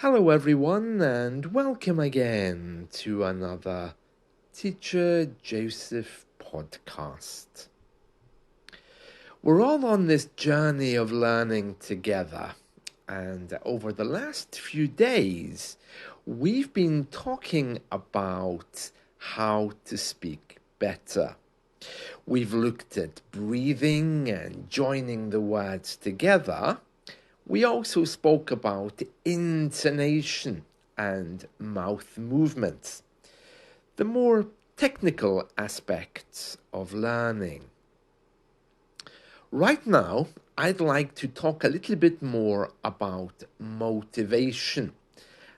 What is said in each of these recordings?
Hello, everyone, and welcome again to another Teacher Joseph podcast. We're all on this journey of learning together, and over the last few days, we've been talking about how to speak better. We've looked at breathing and joining the words together. We also spoke about intonation and mouth movements, the more technical aspects of learning. Right now, I'd like to talk a little bit more about motivation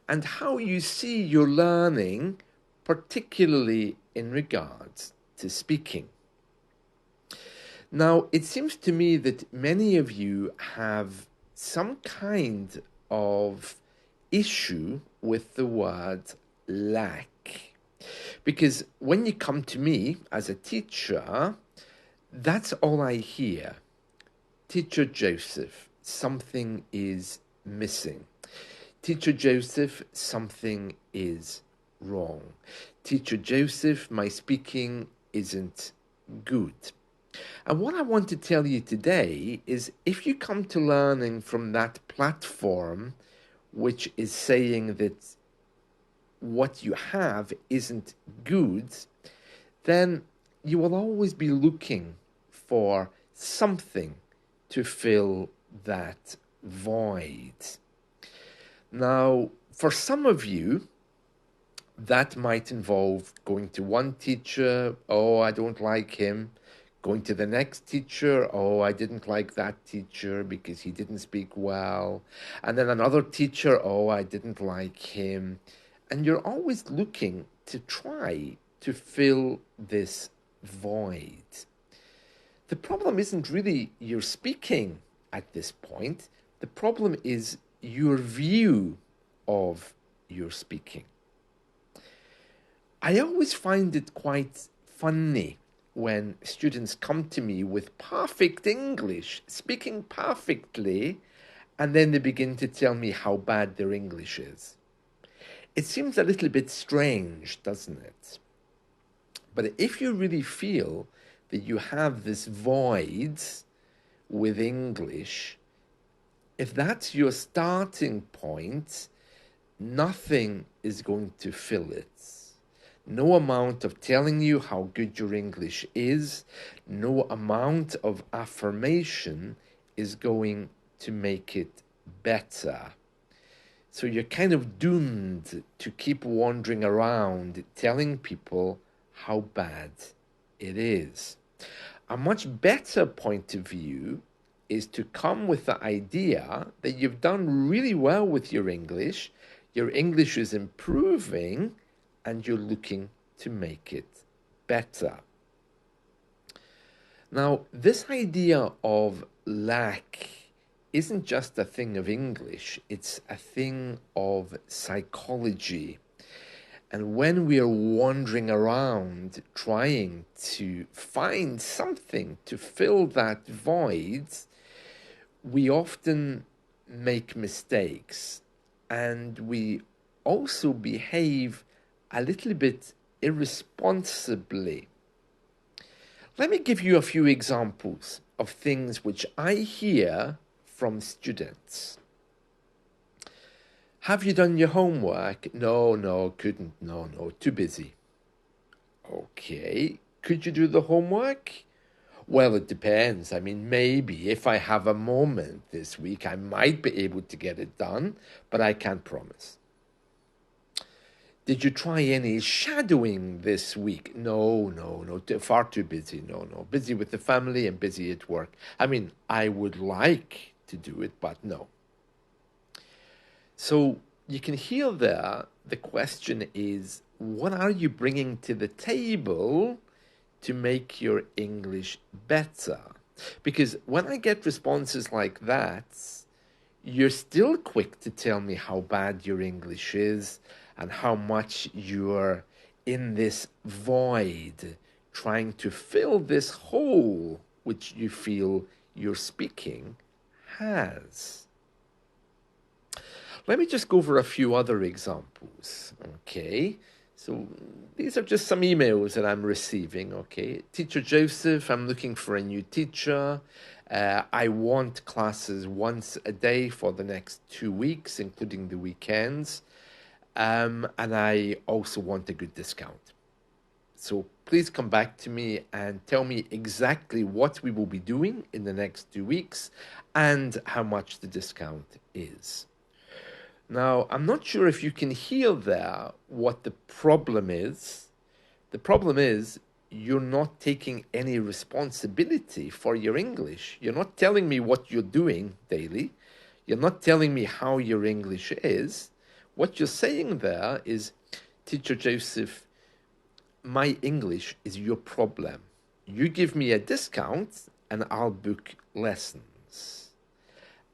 and how you see your learning, particularly in regards to speaking. Now, it seems to me that many of you have some kind of issue with the word lack. Because when you come to me as a teacher, that's all I hear. Teacher Joseph, something is missing. Teacher Joseph, something is wrong. Teacher Joseph, my speaking isn't good. And what I want to tell you today is if you come to learning from that platform, which is saying that what you have isn't good, then you will always be looking for something to fill that void. Now, for some of you, that might involve going to one teacher, oh, I don't like him. Going to the next teacher, oh, I didn't like that teacher because he didn't speak well. And then another teacher, oh, I didn't like him. And you're always looking to try to fill this void. The problem isn't really your speaking at this point. The problem is your view of your speaking. I always find it quite funny when students come to me with perfect English, speaking perfectly, and then they begin to tell me how bad their English is. It seems a little bit strange, doesn't it? But if you really feel that you have this void with English, if that's your starting point, nothing is going to fill it. No amount of telling you how good your English is, no amount of affirmation is going to make it better. So you're kind of doomed to keep wandering around telling people how bad it is. A much better point of view is to come with the idea that you've done really well with your English is improving, and you're looking to make it better. Now, this idea of lack isn't just a thing of English, it's a thing of psychology. And when we are wandering around trying to find something to fill that void, we often make mistakes and we also behave a little bit irresponsibly. Let me give you a few examples of things which I hear from students. Have you done your homework? No, couldn't. No, too busy. Okay, could you do the homework? Well, it depends. I mean, maybe if I have a moment this week, I might be able to get it done, but I can't promise. Did you try any shadowing this week? No, far too busy. No, busy with the family and busy at work. I mean, I would like to do it, but no. So you can hear there, the question is, what are you bringing to the table to make your English better? Because when I get responses like that, you're still quick to tell me how bad your English is and how much you're in this void trying to fill this hole which you feel your speaking has. Let me just go over a few other examples. Okay. So these are just some emails that I'm receiving. Okay. Teacher Joseph, I'm looking for a new teacher. I want classes once a day for the next 2 weeks, including the weekends. And I also want a good discount. So please come back to me and tell me exactly what we will be doing in the next 2 weeks and how much the discount is. Now, I'm not sure if you can hear there what the problem is. The problem is you're not taking any responsibility for your English. You're not telling me what you're doing daily. You're not telling me how your English is. What you're saying there is, Teacher Joseph, my English is your problem. You give me a discount and I'll book lessons.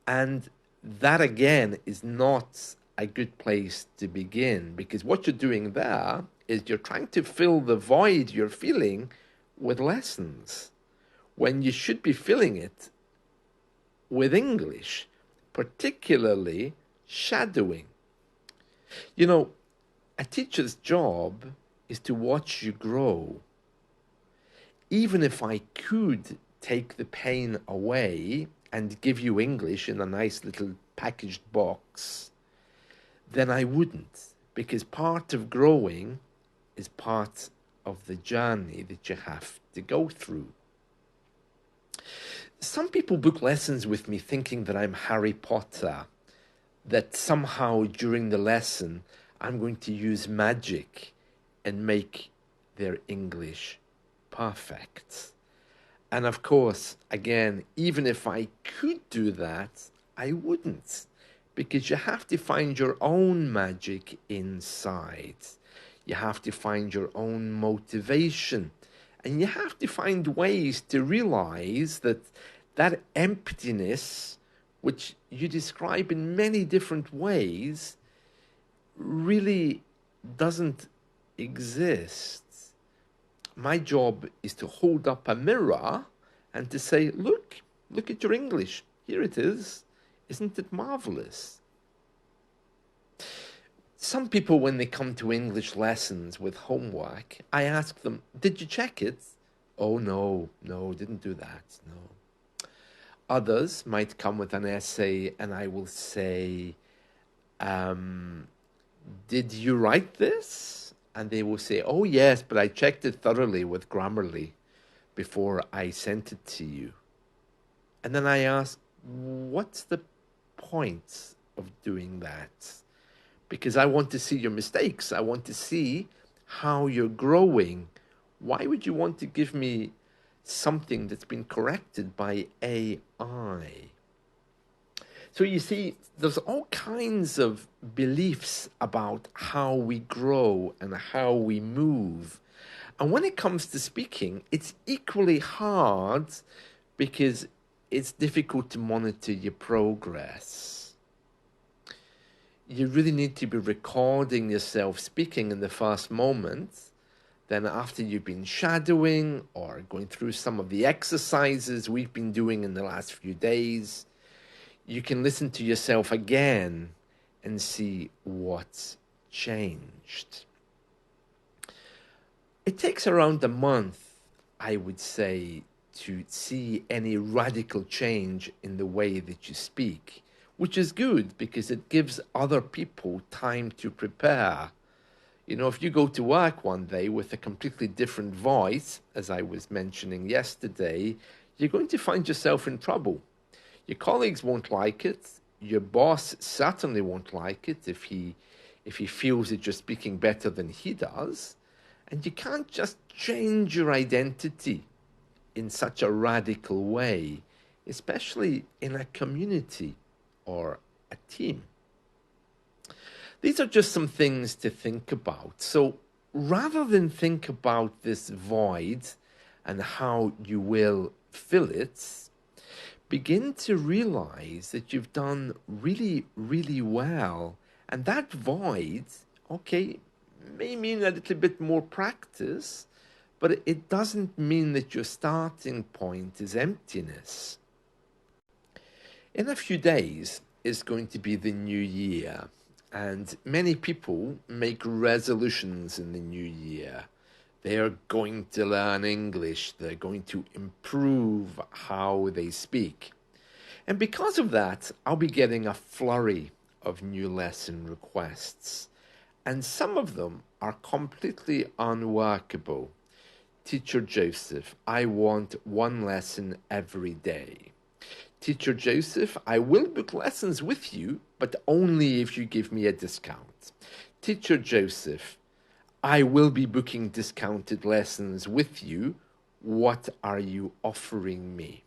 And that again is not a good place to begin, because what you're doing there is you're trying to fill the void you're feeling with lessons when you should be filling it with English, particularly shadowing. You know, a teacher's job is to watch you grow. Even if I could take the pain away and give you English in a nice little packaged box, then I wouldn't, because part of growing is part of the journey that you have to go through. Some people book lessons with me thinking that I'm Harry Potter, that somehow during the lesson I'm going to use magic and make their English perfect. And of course, again, even if I could do that, I wouldn't, because you have to find your own magic inside. You have to find your own motivation. And you have to find ways to realize that that emptiness, which you describe in many different ways, really doesn't exist. My job is to hold up a mirror and to say, look at your English. Here it is. Isn't it marvelous? Some people, when they come to English lessons with homework, I ask them, did you check it? Oh, no, didn't do that, no. Others might come with an essay and I will say, did you write this? And they will say, oh, yes, but I checked it thoroughly with Grammarly before I sent it to you. And then I ask, what's the point of doing that? Because I want to see your mistakes. I want to see how you're growing. Why would you want to give me something that's been corrected by AI? So you see, there's all kinds of beliefs about how we grow and how we move. And when it comes to speaking, it's equally hard because it's difficult to monitor your progress. You really need to be recording yourself speaking in the first moment. Then after you've been shadowing or going through some of the exercises we've been doing in the last few days, you can listen to yourself again and see what's changed. It takes around a month, I would say, to see any radical change in the way that you speak, which is good because it gives other people time to prepare. You know, if you go to work one day with a completely different voice, as I was mentioning yesterday, you're going to find yourself in trouble. Your colleagues won't like it. Your boss certainly won't like it if he feels that you're speaking better than he does. And you can't just change your identity in such a radical way, especially in a community or a team. These are just some things to think about. So rather than think about this void and how you will fill it, begin to realize that you've done really, really well. And that void, okay, may mean a little bit more practice, but it doesn't mean that your starting point is emptiness. In a few days, is going to be the new year, and many people make resolutions in the new year. They are going to learn English, they're going to improve how they speak. And because of that, I'll be getting a flurry of new lesson requests. And some of them are completely unworkable. Teacher Joseph, I want one lesson every day. Teacher Joseph, I will book lessons with you, but only if you give me a discount. Teacher Joseph, I will be booking discounted lessons with you. What are you offering me?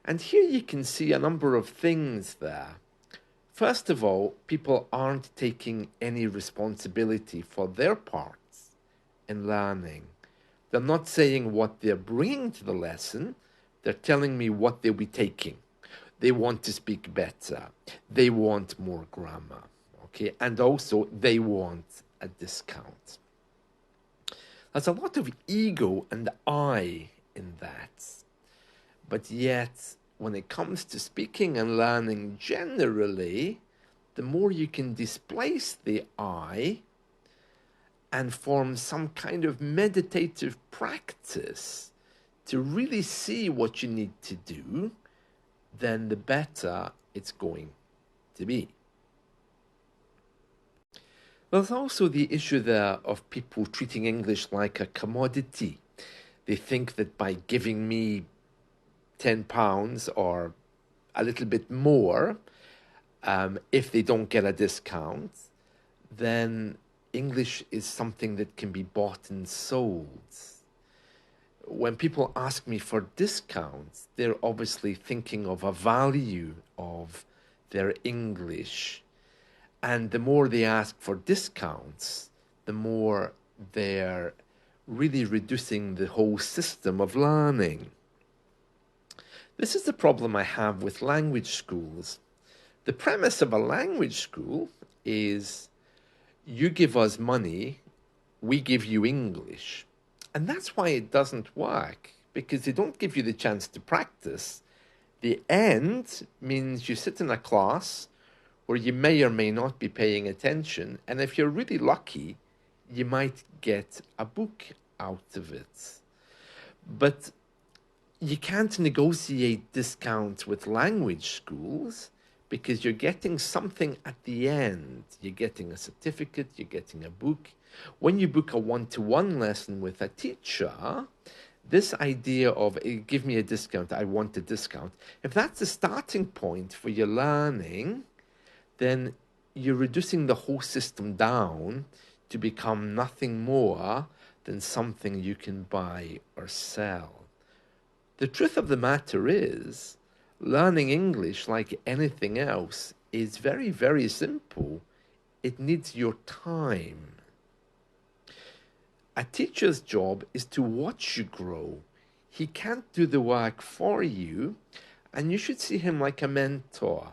And here you can see a number of things there. First of all, people aren't taking any responsibility for their parts in learning. They're not saying what they're bringing to the lesson. They're telling me what they'll be taking. They want to speak better. They want more grammar. Okay, and also they want a discount. There's a lot of ego and I in that. But yet, when it comes to speaking and learning generally, the more you can displace the I and form some kind of meditative practice to really see what you need to do, then the better it's going to be. There's also the issue there of people treating English like a commodity. They think that by giving me £10 or a little bit more, if they don't get a discount, then English is something that can be bought and sold. When people ask me for discounts, they're obviously thinking of a value of their English. And the more they ask for discounts, the more they're really reducing the whole system of learning. This is the problem I have with language schools. The premise of a language school is you give us money, we give you English. And that's why it doesn't work, because they don't give you the chance to practice. The end means you sit in a class where you may or may not be paying attention, and if you're really lucky, you might get a book out of it. But you can't negotiate discounts with language schools because you're getting something at the end. You're getting a certificate, you're getting a book. When you book a one-to-one lesson with a teacher, this idea of give me a discount, I want a discount, if that's the starting point for your learning, then you're reducing the whole system down to become nothing more than something you can buy or sell. The truth of the matter is, learning English, like anything else, is very, very simple. It needs your time. A teacher's job is to watch you grow. He can't do the work for you, and you should see him like a mentor.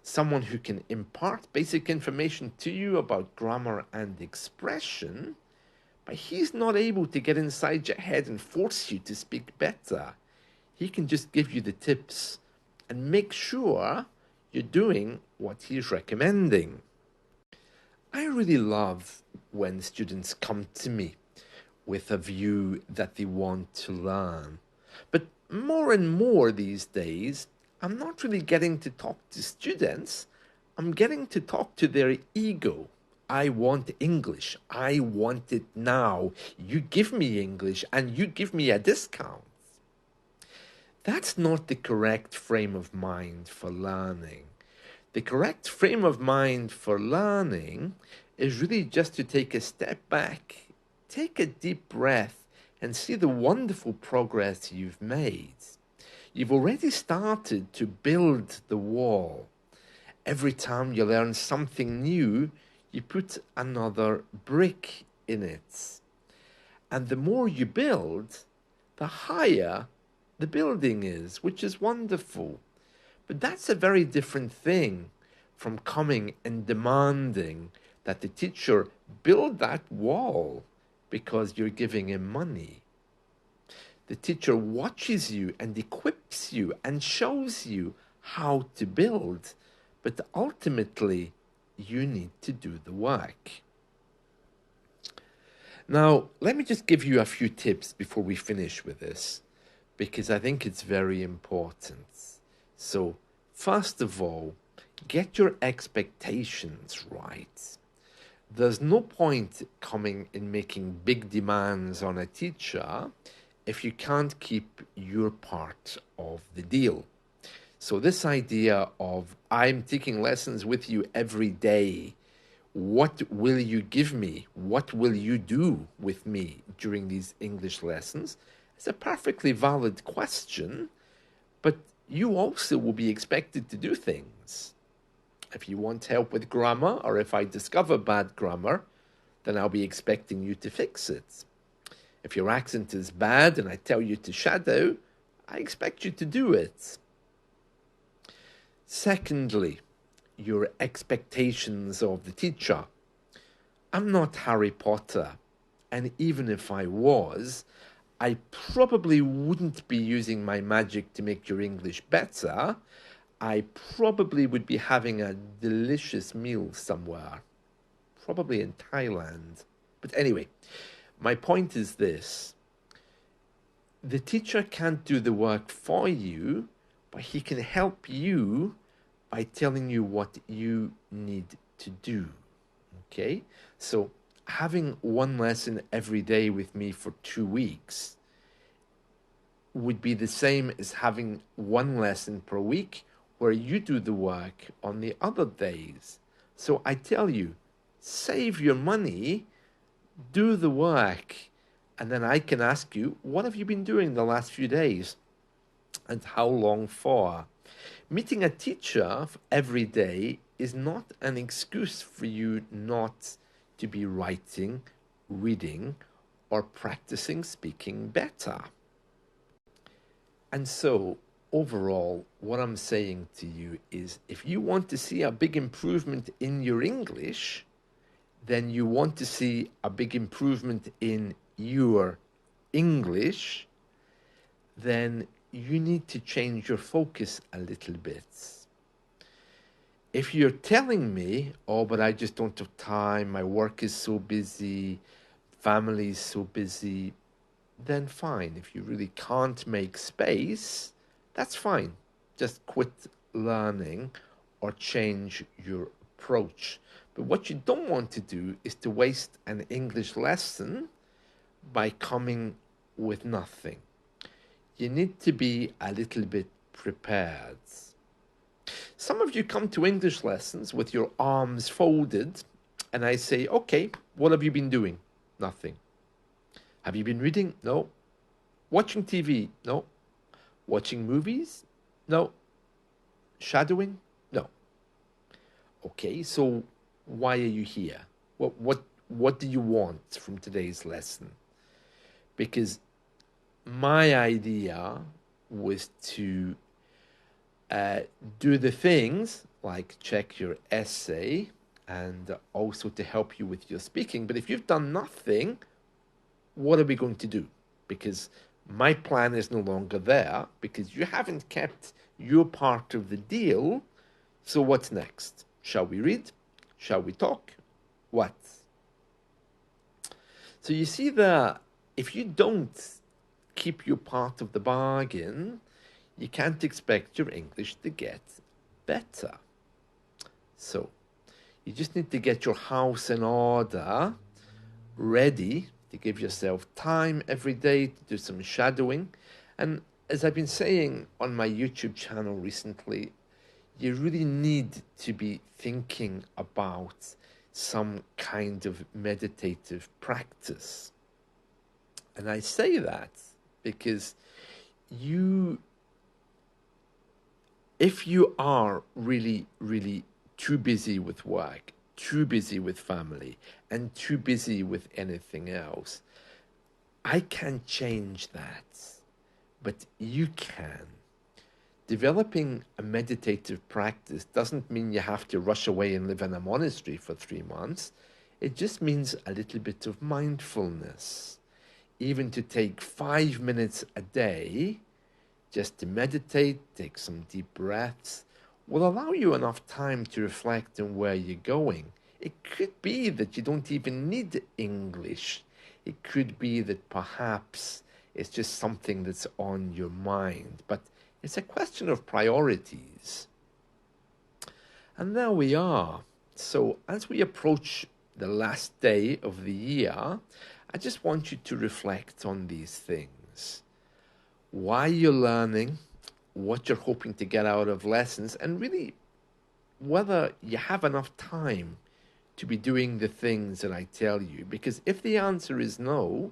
Someone who can impart basic information to you about grammar and expression, but he's not able to get inside your head and force you to speak better. He can just give you the tips and make sure you're doing what he's recommending. I really love when students come to me with a view that they want to learn. But more and more these days, I'm not really getting to talk to students. I'm getting to talk to their ego. I want English. I want it now. You give me English and you give me a discount. That's not the correct frame of mind for learning. The correct frame of mind for learning is really just to take a step back, take a deep breath, and see the wonderful progress you've made. You've already started to build the wall. Every time you learn something new, you put another brick in it. And the more you build, the higher the building is, which is wonderful. But that's a very different thing from coming and demanding that the teacher build that wall because you're giving him money. The teacher watches you and equips you and shows you how to build, but ultimately you need to do the work. Now, let me just give you a few tips before we finish with this, because I think it's very important. So, first of all, get your expectations right. There's no point coming and making big demands on a teacher if you can't keep your part of the deal. So, this idea of I'm taking lessons with you every day, what will you give me? What will you do with me during these English lessons? It's a perfectly valid question, but you also will be expected to do things. If you want help with grammar, or if I discover bad grammar, then I'll be expecting you to fix it. If your accent is bad and I tell you to shadow, I expect you to do it. Secondly, your expectations of the teacher. I'm not Harry Potter, and even if I was, I probably wouldn't be using my magic to make your English better. I probably would be having a delicious meal somewhere, probably in Thailand. But anyway, my point is this: the teacher can't do the work for you, but he can help you by telling you what you need to do. Okay? So, having one lesson every day with me for 2 weeks would be the same as having one lesson per week where you do the work on the other days. So, I tell you, save your money, do the work, and then I can ask you, what have you been doing the last few days? And how long for? Meeting a teacher every day is not an excuse for you not to be writing, reading, or practicing speaking better. And so, overall, what I'm saying to you is if you want to see a big improvement in your English, then you want to see a big improvement in your English, then you need to change your focus a little bit. If you're telling me, oh, but I just don't have time, my work is so busy, family is so busy, then fine. If you really can't make space, that's fine. Just quit learning or change your approach. But what you don't want to do is to waste an English lesson by coming with nothing. You need to be a little bit prepared. Some of you come to English lessons with your arms folded, and I say, okay, what have you been doing? Nothing. Have you been reading? No. Watching TV? No. Watching movies? No. Shadowing? No. Okay, so why are you here? What do you want from today's lesson? Because my idea was to do the things like check your essay and also to help you with your speaking. But if you've done nothing, what are we going to do? Because my plan is no longer there because you haven't kept your part of the deal. So what's next? Shall we read? Shall we talk? What? So you see that if you don't keep your part of the bargain, you can't expect your English to get better. So you just need to get your house in order, ready to give yourself time every day to do some shadowing. And as I've been saying on my YouTube channel recently, you really need to be thinking about some kind of meditative practice. And I say that because if you are really, really too busy with work, too busy with family, and too busy with anything else, I can't change that, but you can. Developing a meditative practice doesn't mean you have to rush away and live in a monastery for 3 months. It just means a little bit of mindfulness. Even to take 5 minutes a day just to meditate, take some deep breaths, will allow you enough time to reflect on where you're going. It could be that you don't even need English. It could be that perhaps it's just something that's on your mind, but it's a question of priorities. And there we are. So, as we approach the last day of the year, I just want you to reflect on these things. Why you're learning, what you're hoping to get out of lessons, and really whether you have enough time to be doing the things that I tell you. Because if the answer is no,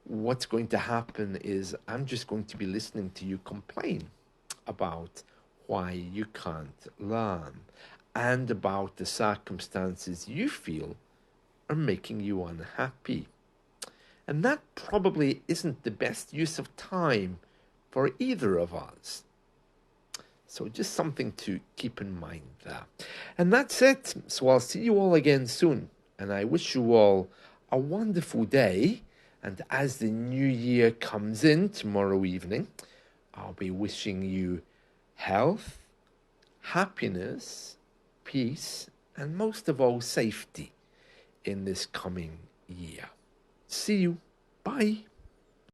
what's going to happen is I'm just going to be listening to you complain about why you can't learn and about the circumstances you feel are making you unhappy. And that probably isn't the best use of time for either of us. So just something to keep in mind there. And that's it. So I'll see you all again soon. And I wish you all a wonderful day. And as the new year comes in tomorrow evening, I'll be wishing you health, happiness, peace, and most of all, safety in this coming year. See you. Bye.